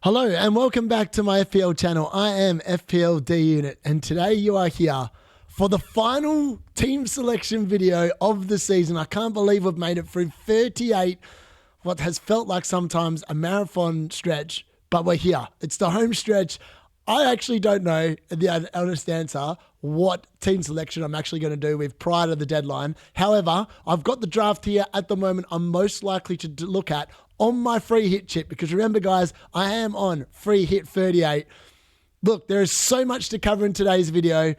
Hello and welcome back to my FPL channel. I am FPL D Unit and today you are here for the final team selection video of the season. I can't believe we've made it through 38, what has felt like sometimes a marathon stretch, but we're here. It's the home stretch. I actually don't know the honest answer what team selection I'm actually going to do with prior to the deadline. However, I've got the draft here at the moment I'm most likely to look at on my free hit chip, because remember guys, I am on free hit 38. Look, there is so much to cover in today's video.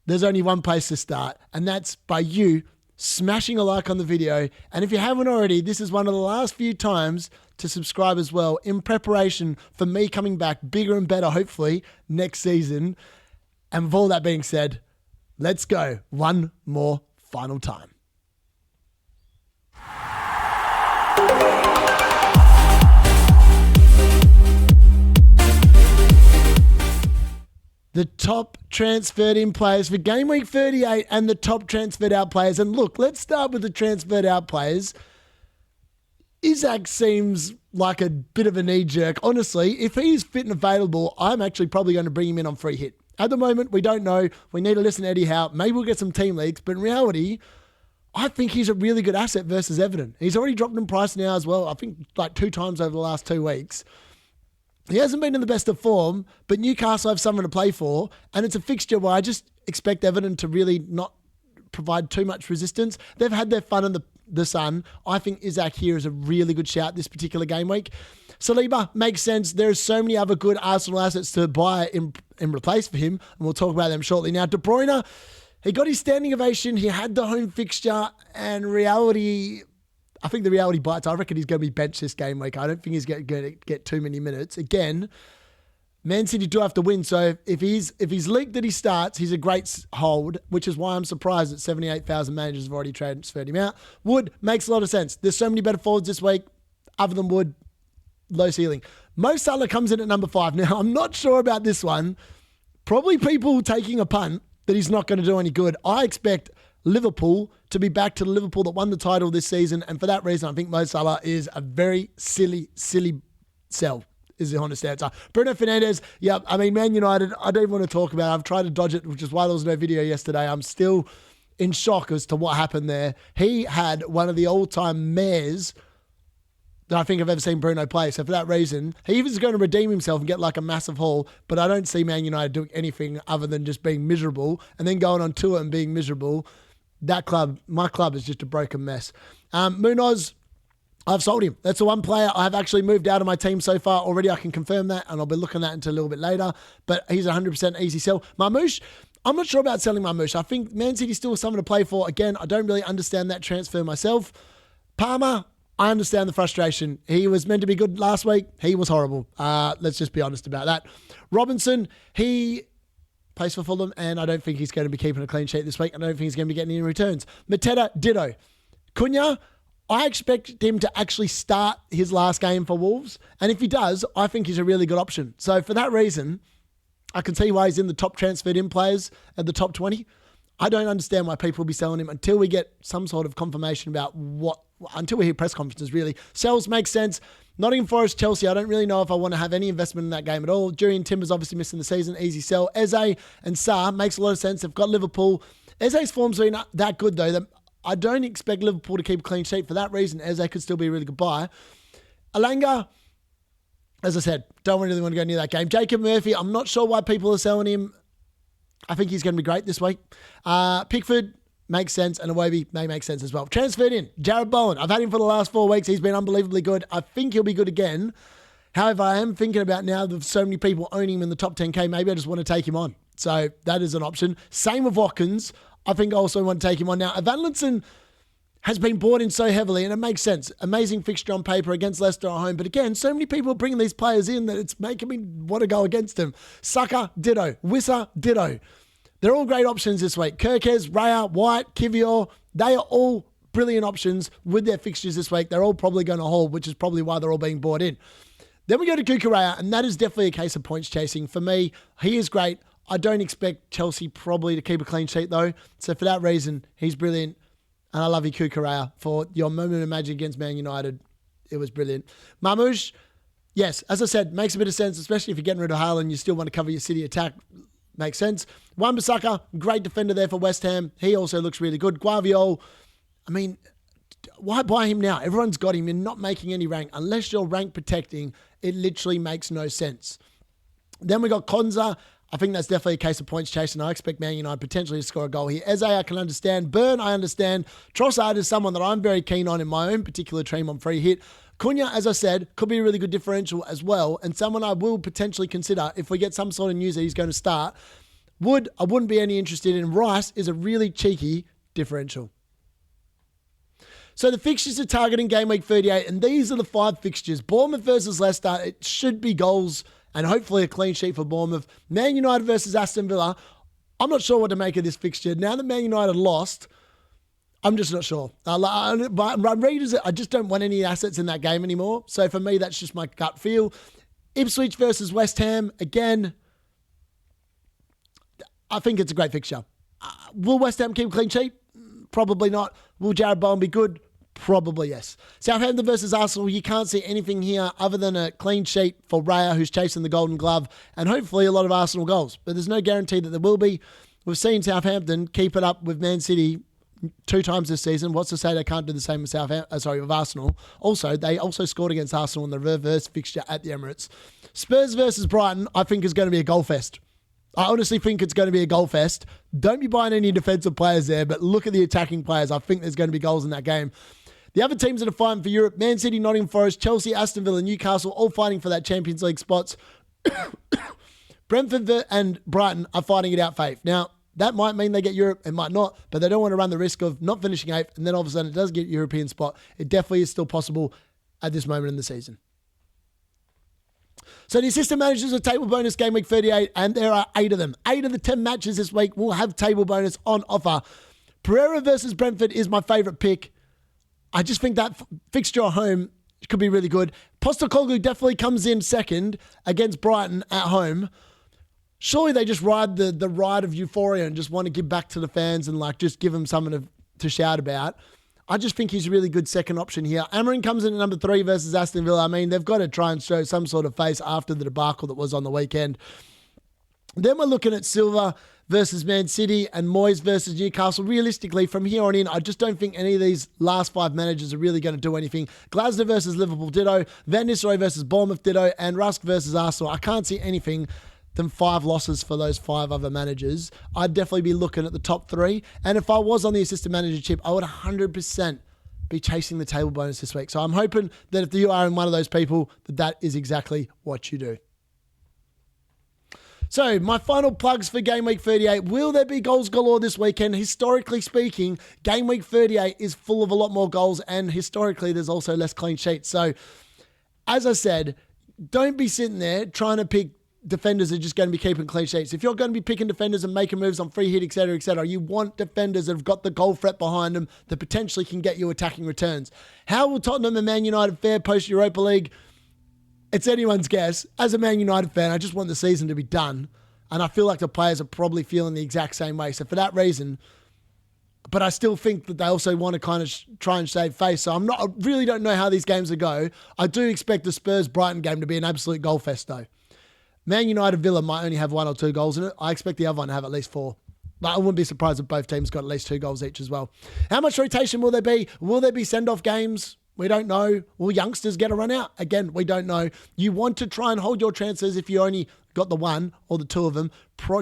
There's only one place to start, and that's by you smashing a like on the video. And if you haven't already, this is one of the last few times to subscribe as well in preparation for me coming back bigger and better, hopefully, next season. And with all that being said, let's go one more final time. The top transferred in players for game week 38 and the top transferred out players. And look, let's start with the transferred out players. Isaac seems like a bit of a knee jerk. Honestly, if he's fit and available, I'm actually probably going to bring him in on free hit. At the moment, we don't know. We need to listen to Eddie Howe. Maybe we'll get some team leagues. But in reality, I think he's a really good asset versus Everton. He's already dropped in price now as well. I think like 2 times over the last 2 weeks. He hasn't been in the best of form, but Newcastle have someone to play for, and it's a fixture where I just expect Everton to really not provide too much resistance. They've had their fun in the sun. I think Isaac here is a really good shout this particular game week. Saliba makes sense. There's so many other good Arsenal assets to buy in replace for him, and we'll talk about them shortly. Now, De Bruyne, he got his standing ovation. He had the home fixture, and I think the reality bites. I reckon he's going to be benched this game week. I don't think he's going to get too many minutes. Again, Man City do have to win. So if he's leaked that he starts, he's a great hold, which is why I'm surprised that 78,000 managers have already transferred him out. Wood makes a lot of sense. There's so many better forwards this week. Other than Wood, low ceiling. Mo Salah comes in at number 5. Now, I'm not sure about this one. Probably people taking a punt that he's not going to do any good. I expect Liverpool to be back to the Liverpool that won the title this season. And for that reason, I think Mo Salah is a very silly sell, is the honest answer. Bruno Fernandes, yeah, I mean, Man United, I don't even want to talk about it. I've tried to dodge it, which is why there was no video yesterday. I'm still in shock as to what happened there. He had one of the all-time mares that I think I've ever seen Bruno play. So for that reason, he was going to redeem himself and get like a massive haul, but I don't see Man United doing anything other than just being miserable and then going on tour and being miserable. That club, my club, is just a broken mess. Munoz, I've sold him. That's the one player I've actually moved out of my team so far already. I can confirm that, and I'll be looking at that until a little bit later. But he's 100% easy sell. Marmoush, I'm not sure about selling Marmoush. I think Man City still has something to play for. Again, I don't really understand that transfer myself. Palmer, I understand the frustration. He was meant to be good last week. He was horrible. Let's just be honest about that. Robinson, he plays for Fulham, and I don't think he's going to be keeping a clean sheet this week. I don't think he's going to be getting any returns. Mateta, ditto. Cunha, I expect him to actually start his last game for Wolves, and if he does, I think he's a really good option. So for that reason, I can see why he's in the top transferred in players at the top 20. I don't understand why people will be selling him until we get some sort of confirmation about until we hear press conferences, really. Sells make sense. Nottingham Forest, Chelsea, I don't really know if I want to have any investment in that game at all. Jurriën Timber's obviously missing the season. Easy sell. Eze and Sarr makes a lot of sense. They've got Liverpool. Eze's form's been that good, though, that I don't expect Liverpool to keep a clean sheet. For that reason, Eze could still be a really good buy. Alanga, as I said, don't really want to go near that game. Jacob Murphy, I'm not sure why people are selling him. I think he's going to be great this week. Pickford makes sense, and Iwobi may make sense as well. Transferred in, Jared Bowen. I've had him for the last 4 weeks. He's been unbelievably good. I think he'll be good again. However, I am thinking about now that so many people owning him in the top 10K, maybe I just want to take him on. So that is an option. Same with Watkins. I think I also want to take him on. Now, Evangelisson has been bought in so heavily, and it makes sense. Amazing fixture on paper against Leicester at home. But again, so many people are bringing these players in that it's making me want to go against them. Saka, ditto. Wissa, ditto. They're all great options this week. Kirkes, Raya, White, Kivior, they are all brilliant options with their fixtures this week. They're all probably going to hold, which is probably why they're all being bought in. Then we go to Kukurea, and that is definitely a case of points chasing. For me, he is great. I don't expect Chelsea probably to keep a clean sheet, though. So for that reason, he's brilliant. And I love you, Kukurea, for your moment of magic against Man United. It was brilliant. Marmoush, yes, as I said, makes a bit of sense, especially if you're getting rid of Haaland, you still want to cover your City attack. Makes sense. Wan-Bissaka, great defender there for West Ham. He also looks really good. Guardiola, I mean, why buy him now? Everyone's got him. You're not making any rank. Unless you're rank protecting, it literally makes no sense. Then we got Konza. I think that's definitely a case of points chasing. I expect Man United potentially to score a goal here. Eze, I can understand. Burn, I understand. Trossard is someone that I'm very keen on in my own particular team on free hit. Cunha, as I said, could be a really good differential as well, and someone I will potentially consider if we get some sort of news that he's going to start. I wouldn't be any interested in. Rice is a really cheeky differential. So the fixtures are targeting game week 38, and these are the 5 fixtures. Bournemouth versus Leicester, it should be goals and hopefully a clean sheet for Bournemouth. Man United versus Aston Villa, I'm not sure what to make of this fixture. Now that Man United lost, I'm just not sure. I just don't want any assets in that game anymore. So for me, that's just my gut feel. Ipswich versus West Ham, again, I think it's a great fixture. Will West Ham keep a clean sheet? Probably not. Will Jared Bowen be good? Probably yes. Southampton versus Arsenal, you can't see anything here other than a clean sheet for Raya, who's chasing the Golden Glove, and hopefully a lot of Arsenal goals. But there's no guarantee that there will be. We've seen Southampton keep it up with Man City 2 times this season. What's to say they can't do the same with with Arsenal? Also, they also scored against Arsenal in the reverse fixture at the Emirates. Spurs versus Brighton, I think is going to be a goal fest. I honestly think it's going to be a goal fest. Don't be buying any defensive players there, but look at the attacking players. I think there's going to be goals in that game. The other teams that are fighting for Europe, Man City, Nottingham Forest, Chelsea, Aston Villa, Newcastle, all fighting for that Champions League spots. Brentford and Brighton are fighting it out, Faith. Now, that might mean they get Europe, it might not, but they don't want to run the risk of not finishing 8th, and then all of a sudden it does get a European spot. It definitely is still possible at this moment in the season. So the assistant managers of table bonus game week 38, and there are 8 of them. 8 of the 10 matches this week will have table bonus on offer. Pereira versus Brentford is my favourite pick. I just think that fixture at home could be really good. Postecoglou definitely comes in second against Brighton at home. Surely they just ride the ride of euphoria and just want to give back to the fans and just give them something to shout about. I just think he's a really good second option here. Amarin comes in at number 3 versus Aston Villa. I mean, they've got to try and show some sort of face after the debacle that was on the weekend. Then we're looking at Silva versus Man City and Moyes versus Newcastle. Realistically, from here on in, I just don't think any of these last 5 managers are really going to do anything. Glasner versus Liverpool, ditto. Van Nistelrooy versus Bournemouth, ditto. And Rusk versus Arsenal. I can't see anything than 5 losses for those 5 other managers. I'd definitely be looking at the top 3. And if I was on the assistant manager chip, I would 100% be chasing the table bonus this week. So I'm hoping that if you are in one of those people, that is exactly what you do. So, my final plugs for Game Week 38. Will there be goals galore this weekend? Historically speaking, Game Week 38 is full of a lot more goals, and historically, there's also less clean sheets. So, as I said, don't be sitting there trying to pick defenders that are just going to be keeping clean sheets. If you're going to be picking defenders and making moves on free hit, etc., you want defenders that have got the goal threat behind them that potentially can get you attacking returns. How will Tottenham and Man United fare post-Europa League? It's anyone's guess. As a Man United fan, I just want the season to be done. And I feel like the players are probably feeling the exact same way. So for that reason, but I still think that they also want to kind of try and save face. So I really don't know how these games will go. I do expect the Spurs-Brighton game to be an absolute goal fest though. Man United Villa might only have 1 or 2 goals in it. I expect the other one to have at least 4. But I wouldn't be surprised if both teams got at least 2 goals each as well. How much rotation will there be? Will there be send-off games? We don't know. Will youngsters get a run out? Again, we don't know. You want to try and hold your transfers if you only got the 1 or the 2 of them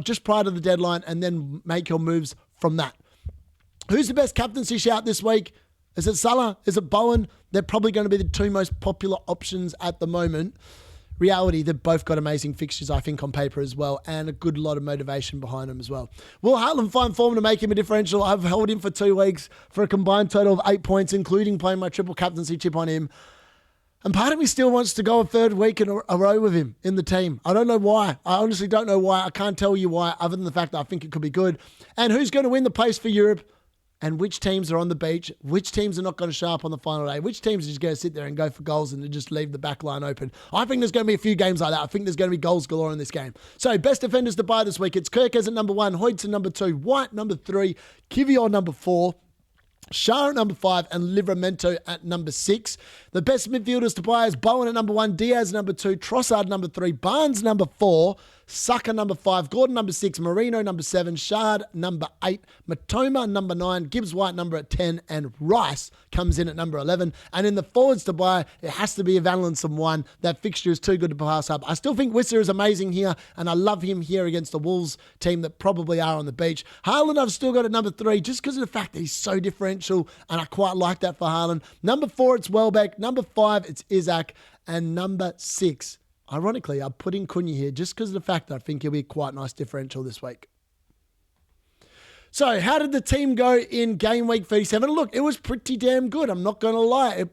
just prior to the deadline and then make your moves from that. Who's the best captaincy shout this week? Is it Salah? Is it Bowen? They're probably going to be the 2 most popular options at the moment. Reality, they've both got amazing fixtures, I think, on paper as well, and a good lot of motivation behind them as well. Will Haaland find form to make him a differential? I've held him for 2 weeks for a combined total of 8 points, including playing my triple captaincy chip on him. And part of me still wants to go a 3rd week in a row with him in the team. I don't know why. I honestly don't know why. I can't tell you why, other than the fact that I think it could be good. And who's going to win the place for Europe? And which teams are on the beach, which teams are not going to show up on the final day, which teams are just going to sit there and go for goals and just leave the back line open. I think there's going to be a few games like that. I think there's going to be goals galore in this game. So, best defenders to buy this week. It's Kirk as at number 1, Hoytson number 2, White number 3, Kivior number 4. Shah at number 5 and Livramento at number 6. The best midfielders to buy is Bowen at number 1, Diaz number 2, Trossard number 3, Barnes number 4, Saka number 5, Gordon number 6, Marino number 7, Shard number 8, Matoma number 9, Gibbs White number 10, and Rice comes in at number 11. And in the forwards to buy, it has to be a Valentin one. That fixture is too good to pass up. I still think Wissa is amazing here, and I love him here against the Wolves team that probably are on the beach. Haaland I've still got at number 3 just because of the fact that he's so differential, and I quite like that for Haaland. Number 4, it's Welbeck. Number 5, it's Isaac. And number 6, ironically, I'm putting Cunha here just because of the fact that I think he'll be quite nice differential this week. So how did the team go in game week 37? Look, it was pretty damn good. I'm not going to lie.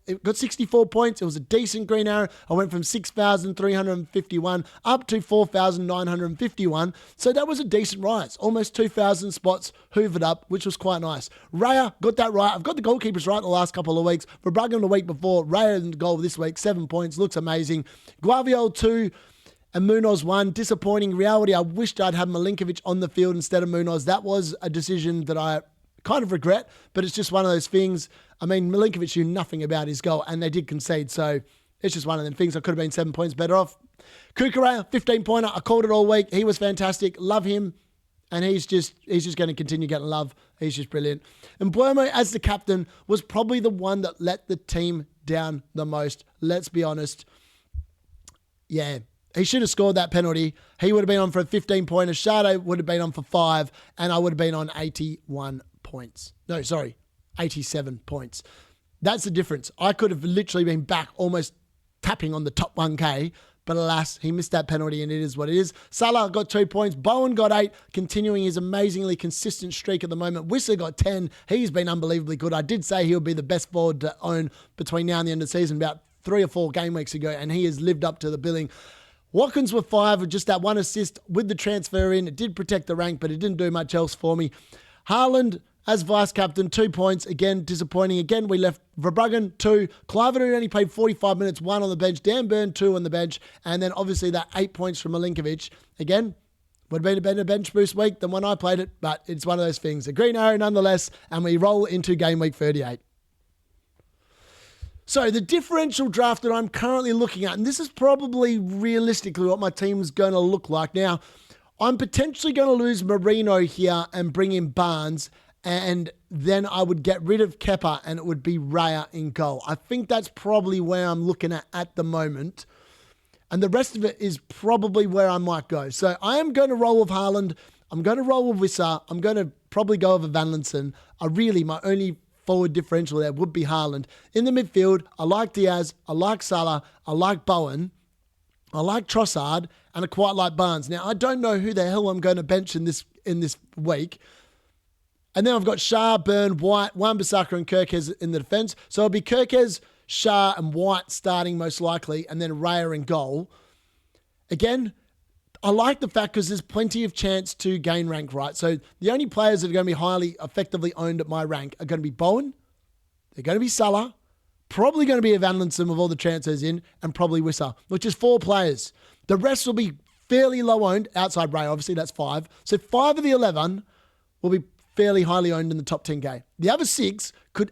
It got 64 points. It was a decent green arrow. I went from 6,351 up to 4,951. So that was a decent rise. Almost 2,000 spots hoovered up, which was quite nice. Raya got that right. I've got the goalkeepers right the last couple of weeks. For Bruggen the week before, Raya in the goal this week, 7 points. Looks amazing. Guardiola 2 and Munoz 1. Disappointing. Reality, I wished I'd had Milinkovic on the field instead of Munoz. That was a decision that I kind of regret, but it's just one of those things. I mean, Milinkovic knew nothing about his goal, and they did concede, so it's just one of them things. I could have been 7 points better off. Kukurea, 15-pointer. I called it all week. He was fantastic. Love him, and he's just going to continue getting love. He's just brilliant. And Mbeumo, as the captain, was probably the one that let the team down the most. Let's be honest. Yeah, he should have scored that penalty. He would have been on for a 15-pointer. Sade would have been on for 5, and I would have been on 81 points. No, sorry, 87 points. That's the difference. I could have literally been back almost tapping on the top 1K, but alas, he missed that penalty, and it is what it is. Salah got 2 points. Bowen got 8, continuing his amazingly consistent streak at the moment. Wissa got 10. He's been unbelievably good. I did say he'll be the best forward to own between now and the end of the season about 3 or 4 game weeks ago, and he has lived up to the billing. Watkins with 5 with just that 1 assist with the transfer in. It did protect the rank, but it didn't do much else for me. Haaland as vice-captain, 2 points. Again, disappointing. Again, we left Verbruggen, 2. Clivert only played 45 minutes, 1 on the bench. Dan Burn, 2 on the bench. And then obviously that 8 points from Milinkovic. Again, would have been a better bench boost week than when I played it, but it's one of those things. A green arrow nonetheless, and we roll into game week 38. So the differential draft that I'm currently looking at, and this is probably realistically what my team's going to look like. Now, I'm potentially going to lose Marino here and bring in Barnes, and then I would get rid of Kepa and it would be Raya in goal. I think that's probably where I'm looking at the moment. And the rest of it is probably where I might go. So I am going to roll with Haaland. I'm going to roll with Wissa. I'm going to probably go with Valentin. My only forward differential there would be Haaland. In the midfield, I like Diaz, I like Salah, I like Bowen, I like Trossard, and I quite like Barnes. Now, I don't know who the hell I'm going to bench in this week. And then I've got Shah, Burn, White, Wan-Bissaka, and Kirkez in the defence. So it'll be Kirkez, Shah, and White starting most likely, and then Raya in goal. Again, I like the fact because there's plenty of chance to gain rank, right? So the only players that are going to be highly effectively owned at my rank are going to be Bowen, they're going to be Salah, probably going to be a Valentin with all the transfers in, and probably Wissa, which is 4 players. The rest will be fairly low owned, outside Ray, obviously, that's 5. So 5 of the 11 will be fairly highly owned in the top 10K. The other 6 could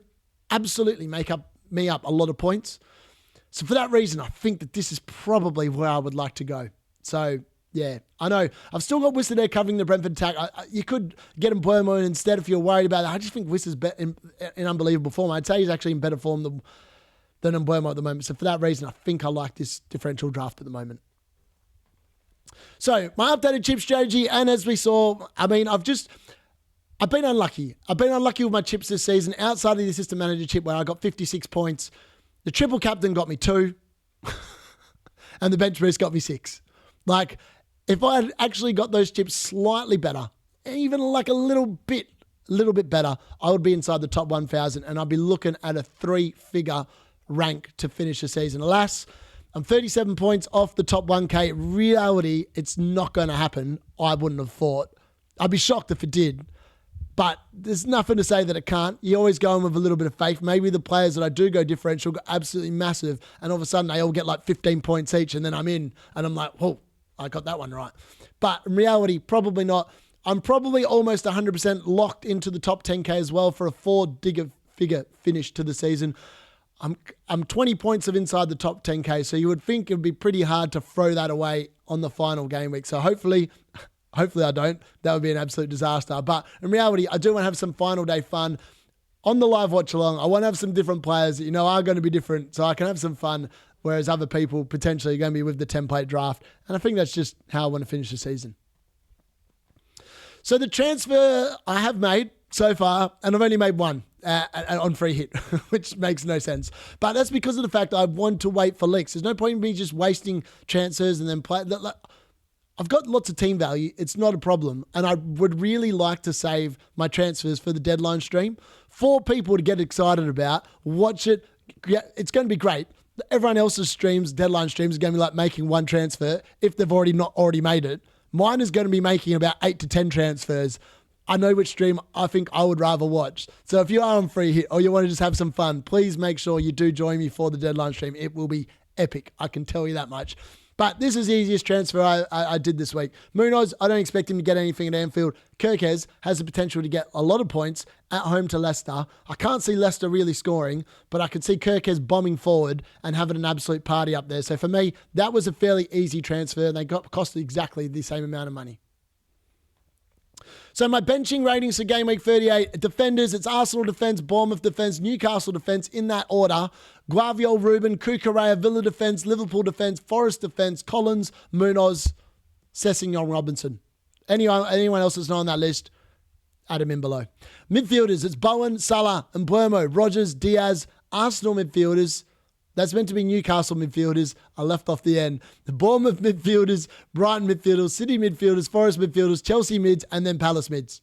absolutely make me up a lot of points. So for that reason, I think that this is probably where I would like to go. So yeah, I know. I've still got Wissa there covering the Brentford attack. You could get him Mbeumo instead if you're worried about that. I just think Wissa's in unbelievable form. I'd say he's actually in better form than Mbeumo at the moment. So for that reason, I think I like this differential draft at the moment. So my updated chip strategy, and as we saw, I mean, I've been unlucky. I've been unlucky with my chips this season outside of the assistant manager chip where I got 56 points. The triple captain got me 2 and the bench boost got me 6. Like, if I had actually got those chips slightly better, even like a little bit better, I would be inside the top 1,000 and I'd be looking at a 3-figure rank to finish the season. Alas, I'm 37 points off the top 1K. Reality, it's not going to happen. I wouldn't have thought. I'd be shocked if it did. But there's nothing to say that it can't. You always go in with a little bit of faith. Maybe the players that I do go differential go absolutely massive, and all of a sudden they all get like 15 points each, and then I'm in, and I'm like, oh, I got that one right. But in reality, probably not. I'm probably almost 100% locked into the top 10K as well for a figure finish to the season. I'm 20 points of inside the top 10K, so you would think it would be pretty hard to throw that away on the final game week. So hopefully I don't. That would be an absolute disaster. But in reality, I do want to have some final day fun on the live watch along. I want to have some different players that are going to be different, so I can have some fun, whereas other people potentially are going to be with the template draft. And I think that's just how I want to finish the season. So the transfer I have made so far, and I've only made one on free hit, which makes no sense. But that's because of the fact I want to wait for leaks. There's no point in me just wasting transfers and then play. I've got lots of team value. It's not a problem. And I would really like to save my transfers for the deadline stream for people to get excited about. Watch it. Yeah, it's going to be great. Everyone else's deadline streams, are going to be like making one transfer if they've not already made it. Mine is going to be making about 8 to 10 transfers. I know which stream I think I would rather watch. So if you are on free hit or you want to just have some fun, please make sure you do join me for the deadline stream. It will be epic. I can tell you that much. But this is the easiest transfer I did this week. Munoz, I don't expect him to get anything at Anfield. Kirkes has the potential to get a lot of points at home to Leicester. I can't see Leicester really scoring, but I could see Kirkes bombing forward and having an absolute party up there. So for me, that was a fairly easy transfer. They cost exactly the same amount of money. So my benching ratings for Game Week 38, defenders, it's Arsenal defence, Bournemouth defence, Newcastle defence in that order. Guardiola, Ruben, Kukurea, Villa defence, Liverpool defence, Forest defence, Collins, Munoz, Sessegnon, Robinson. Anyone else that's not on that list, add them in below. Midfielders, it's Bowen, Salah, and Mbeumo, Rogers, Diaz, Arsenal midfielders. That's meant to be Newcastle midfielders. I left off the end. The Bournemouth midfielders, Brighton midfielders, City midfielders, Forest midfielders, Chelsea mids, and then Palace mids.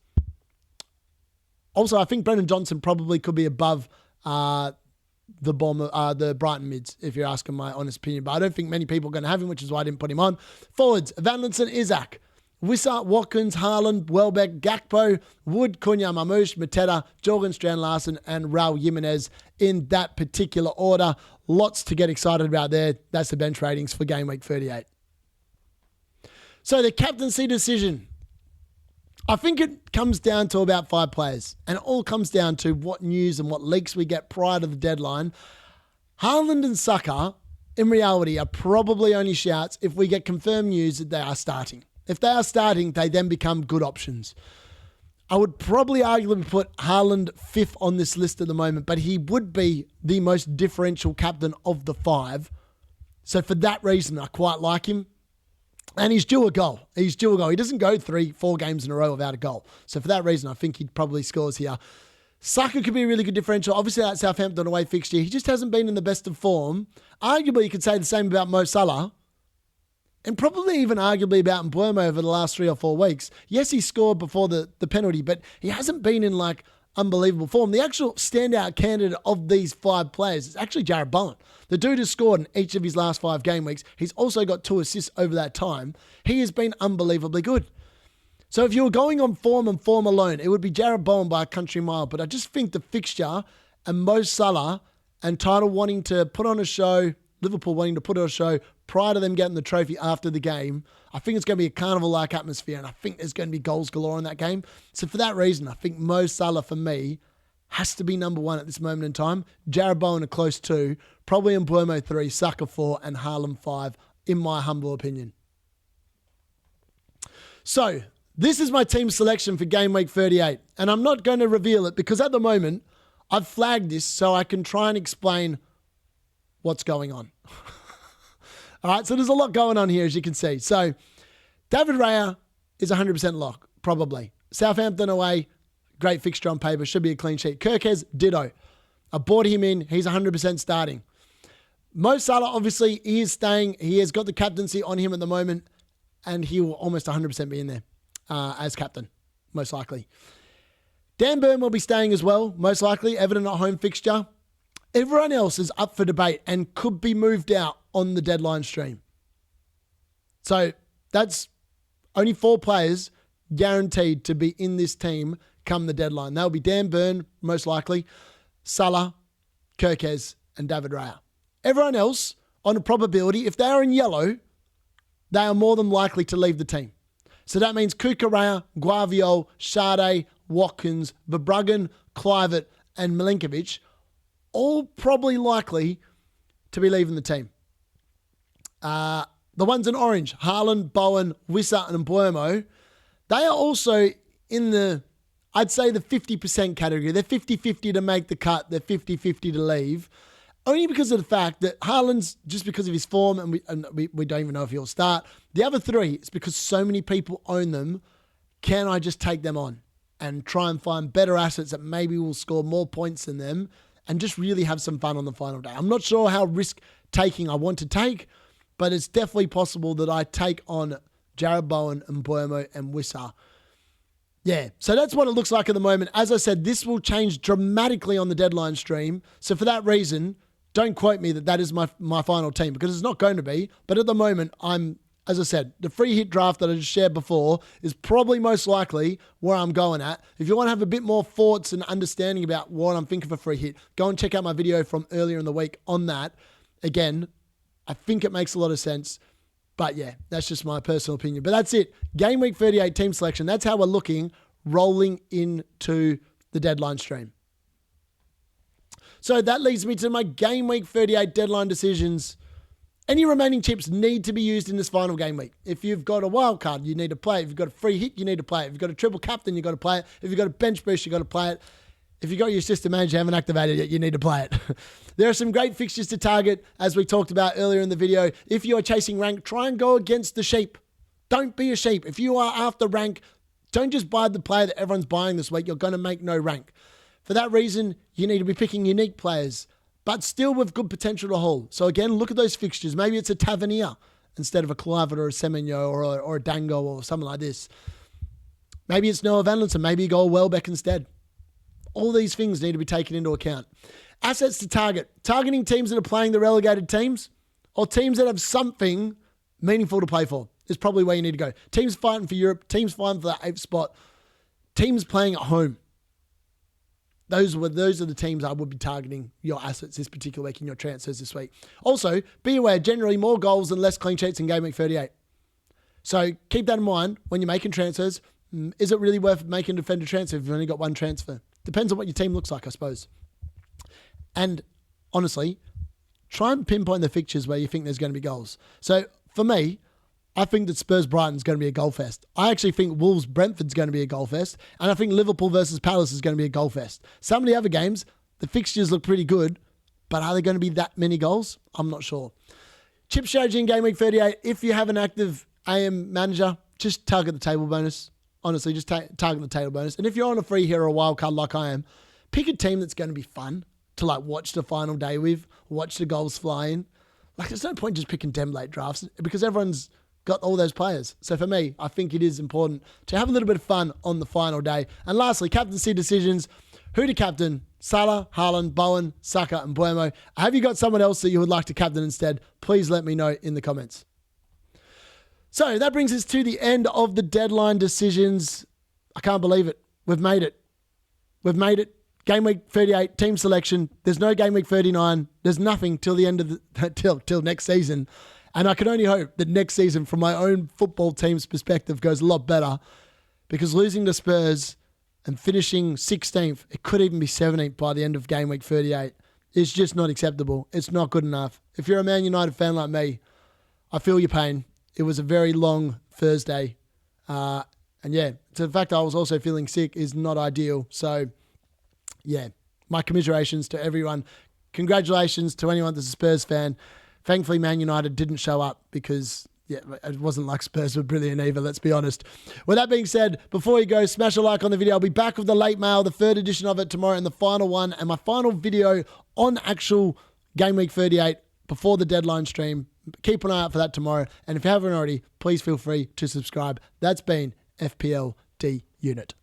Also, I think Brendan Johnson probably could be above the Brighton mids, if you're asking my honest opinion. But I don't think many people are going to have him, which is why I didn't put him on. Forwards, Van Linson, Isaac, Wissa, Watkins, Haaland, Welbeck, Gakpo, Wood, Cunha, Mamouche, Mateta, Jorgen Strand-Larsen, and Raul Jimenez in that particular order. Lots to get excited about there. That's the bench ratings for Game Week 38. So the captaincy decision. I think it comes down to about 5 players. And it all comes down to what news and what leaks we get prior to the deadline. Haaland and Saka, in reality, are probably only shouts if we get confirmed news that they are starting. If they are starting, they then become good options. I would probably arguably put Haaland 5th on this list at the moment, but he would be the most differential captain of the 5. So for that reason, I quite like him. And he's due a goal. He doesn't go 3-4 games in a row without a goal. So for that reason, I think he probably scores here. Saka could be a really good differential. Obviously, that Southampton away fixture, he just hasn't been in the best of form. Arguably, you could say the same about Mo Salah. And probably even arguably about Mbeumo over the last 3 or 4 weeks. Yes, he scored before the penalty, but he hasn't been in unbelievable form. The actual standout candidate of these 5 players is actually Jarrod Bowen. The dude has scored in each of his last 5 game weeks. He's also got 2 assists over that time. He has been unbelievably good. So if you were going on form and form alone, it would be Jarrod Bowen by a country mile. But I just think the fixture and Mo Salah and Title wanting to put on a show, Liverpool wanting to put on a show prior to them getting the trophy after the game, I think it's going to be a carnival-like atmosphere, and I think there's going to be goals galore in that game. So for that reason, I think Mo Salah, for me, has to be number 1 at this moment in time. Jarrod Bowen a close 2, probably Mbeumo 3, Saka 4, and Haaland 5, in my humble opinion. So this is my team selection for Game Week 38, and I'm not going to reveal it because at the moment, I've flagged this so I can try and explain what's going on. All right, so there's a lot going on here, as you can see. So David Raya is 100% lock, probably. Southampton away, great fixture on paper, should be a clean sheet. Kirkes, ditto. I bought him in, he's 100% starting. Mo Salah, obviously, he is staying. He has got the captaincy on him at the moment, and he will almost 100% be in there as captain, most likely. Dan Burn will be staying as well, most likely. Everton at home fixture. Everyone else is up for debate and could be moved out on the deadline stream. So that's only 4 players guaranteed to be in this team come the deadline. That will be Dan Burn, most likely, Salah, Kirkes, and David Raya. Everyone else, on a probability, if they are in yellow, they are more than likely to leave the team. So that means Kukurea, Guaviol, Sade, Watkins, Verbruggen, Kluivert, and Milinkovic, all probably likely to be leaving the team. The ones in orange, Haaland, Bowen, Wissa, and Mbeumo, they are also in the, I'd say, the 50% category. They're 50-50 to make the cut. They're 50-50 to leave. Only because of the fact that Haaland's, just because of his form, and we don't even know if he'll start. The other three, it's because so many people own them. Can I just take them on and try and find better assets that maybe will score more points than them and just really have some fun on the final day? I'm not sure how risk-taking I want to take, but it's definitely possible that I take on Jared Bowen and Mbeumo and Wissa. Yeah, so that's what it looks like at the moment. As I said, this will change dramatically on the deadline stream. So for that reason, don't quote me that is my final team, because it's not going to be. But at the moment, as I said, the free hit draft that I just shared before is probably most likely where I'm going at. If you want to have a bit more thoughts and understanding about what I'm thinking for free hit, go and check out my video from earlier in the week on that. Again, I think it makes a lot of sense. But yeah, that's just my personal opinion. But that's it. Game week 38 team selection. That's how we're looking rolling into the deadline stream. So that leads me to my game week 38 deadline decisions. Any remaining chips need to be used in this final game week. If you've got a wild card, you need to play it. If you've got a free hit, you need to play it. If you've got a triple captain, you've got to play it. If you've got a bench boost, you've got to play it. If you've got your system manager, you haven't activated it, you need to play it. There are some great fixtures to target, as we talked about earlier in the video. If you are chasing rank, try and go against the sheep. Don't be a sheep. If you are after rank, don't just buy the player that everyone's buying this week. You're going to make no rank. For that reason, you need to be picking unique players, but still with good potential to haul. So again, look at those fixtures. Maybe it's a Tavernier instead of a Kluivert or a Semenyo or a Dango or something like this. Maybe it's Noah Vanlinson. Maybe you go a Welbeck instead. All these things need to be taken into account. Assets to target. Targeting teams that are playing the relegated teams or teams that have something meaningful to play for is probably where you need to go. Teams fighting for Europe. Teams fighting for that 8th spot. Teams playing at home. Those are the teams I would be targeting your assets this particular week in your transfers this week. Also, be aware, generally more goals and less clean sheets in game week 38. So keep that in mind when you're making transfers. Is it really worth making a defender transfer if you've only got one transfer? Depends on what your team looks like, I suppose. And honestly, try and pinpoint the fixtures where you think there's going to be goals. So for me, I think that Spurs-Brighton is going to be a goal fest. I actually think Wolves-Brentford's going to be a goal fest. And I think Liverpool versus Palace is going to be a goal fest. Some of the other games, the fixtures look pretty good, but are there going to be that many goals? I'm not sure. Chip strategy in game week 38. If you have an active AM manager, just target the table bonus. Honestly, just target the table bonus. And if you're on a free hit or a wild card like I am, pick a team that's going to be fun to watch the final day with, watch the goals fly in. There's no point just picking late drafts because everyone's got all those players. So for me, I think it is important to have a little bit of fun on the final day. And lastly, captaincy decisions. Who to captain? Salah, Haaland, Bowen, Saka, and Mbeumo. Have you got someone else that you would like to captain instead? Please let me know in the comments. So that brings us to the end of the deadline decisions. I can't believe it. We've made it. We've made it. Game week 38, team selection. There's no game week 39. There's nothing till the end of till next season. And I can only hope that next season, from my own football team's perspective, goes a lot better. Because losing to Spurs and finishing 16th, it could even be 17th by the end of game week 38. It's just not acceptable. It's not good enough. If you're a Man United fan like me, I feel your pain. It was a very long Thursday. And yeah, so the fact I was also feeling sick is not ideal. So yeah, my commiserations to everyone. Congratulations to anyone that's a Spurs fan. Thankfully, Man United didn't show up because yeah, it wasn't like Spurs were brilliant either, let's be honest. With that being said, before you go, smash a like on the video. I'll be back with the late mail, the third edition of it tomorrow, and the final one, and my final video on actual Game Week 38 before the deadline stream. Keep an eye out for that tomorrow. And if you haven't already, please feel free to subscribe. That's been FPLD Unit.